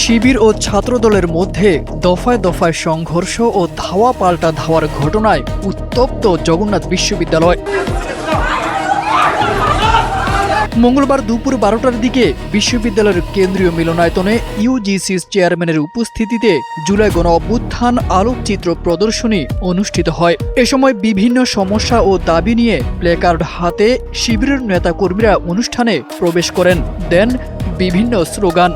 শিবির ও ছাত্রদলের মধ্যে দফায় দফায় সংঘর্ষ ও ধাওয়া পাল্টা ধাওয়ার ঘটনায় উত্তপ্ত জগন্নাথ বিশ্ববিদ্যালয়। মঙ্গলবার দুপুর 12টার দিকে বিশ্ববিদ্যালয়ের কেন্দ্রীয় মিলনায়তনে ইউজিসি চেয়ারম্যানের উপস্থিতিতে জুলাই গণ অভ্যুত্থান আলোকচিত্র প্রদর্শনী অনুষ্ঠিত হয়। এ সময় বিভিন্ন সমস্যা ও দাবি নিয়ে প্লেকার্ড হাতে শিবিরের নেতাকর্মীরা অনুষ্ঠানে প্রবেশ করেন, দেন বিভিন্ন স্লোগান।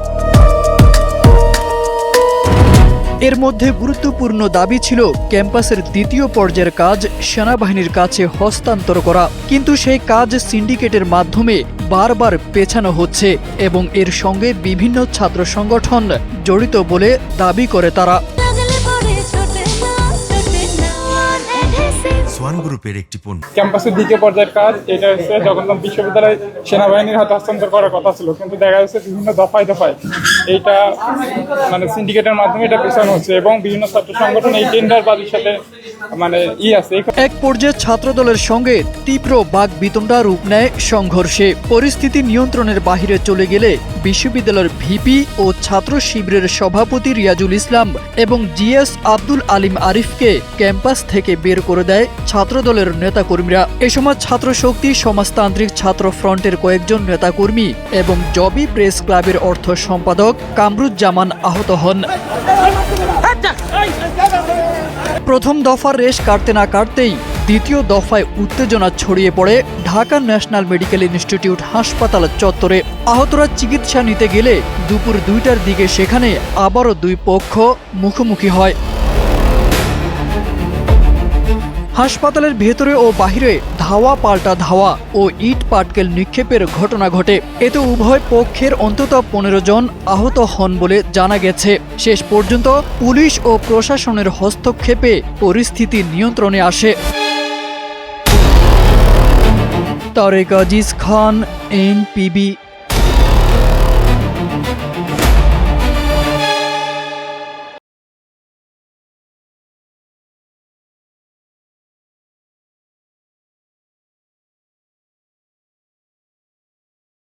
এর মধ্যে গুরুত্বপূর্ণ দাবি ছিল ক্যাম্পাসের দ্বিতীয় পর্যায়ের কাজ সেনাবাহিনীর কাছে হস্তান্তর করা, কিন্তু সেই কাজ সিন্ডিকেটের মাধ্যমে বারবার পেছানো হচ্ছে এবং এর সঙ্গে বিভিন্ন ছাত্র সংগঠন জড়িত বলে দাবি করে তারা। ক্যাম্পাসের দ্বিতীয় পর্যায়ের কাজ এটা হচ্ছে জগন্নাথ বিশ্ববিদ্যালয় সেনাবাহিনীর হাতে হস্তান্তর করার কথা ছিল, কিন্তু দেখা যাচ্ছে বিভিন্ন দফায় দফায় এইটা মানে সিন্ডিকেটের মাধ্যমে এটা পেছানো হচ্ছে এবং বিভিন্ন ছাত্র সংগঠন এই টেন্ডারবাজির সাথে আছে। এক পর্যায়ে ছাত্রদলের সঙ্গে তীব্র বাকবিতণ্ডা রূপ নেয় সংঘর্ষে। পরিস্থিতি নিয়ন্ত্রণের বাহিরে চলে গেলে বিশ্ববিদ্যালয়ের ভিপি ও ছাত্র শিবিরের সভাপতি রিয়াজুল ইসলাম এবং জিএস আব্দুল আলিম আরিফকে ক্যাম্পাস থেকে বের করে দেয় ছাত্রদলের নেতাকর্মীরা। এ সময় ছাত্র শক্তি, সমাজতান্ত্রিক ছাত্র ফ্রন্টের কয়েকজন নেতাকর্মী এবং জবি প্রেস ক্লাবের অর্থ সম্পাদক কামরুজ্জামান আহত হন। প্রথম দফার রেশ কাটতে না কাটতেই দ্বিতীয় দফায় উত্তেজনা ছড়িয়ে পড়ে ঢাকা ন্যাশনাল মেডিকেল ইনস্টিটিউট হাসপাতাল চত্বরে। আহতরা চিকিৎসা নিতে গেলে দুপুর 2টার দিকে সেখানে আবারও দুই পক্ষ মুখোমুখি হয়। হাসপাতালের ভেতরে ও বাহিরে ধাওয়া পাল্টা ধাওয়া ও ইট পাটকেল নিক্ষেপের ঘটনা ঘটে। এতে উভয় পক্ষের অন্তত 15 জন আহত হন বলে জানা গেছে। শেষ পর্যন্ত পুলিশ ও প্রশাসনের হস্তক্ষেপে পরিস্থিতি নিয়ন্ত্রণে আসে। তারেক আজিজ খান, NPB।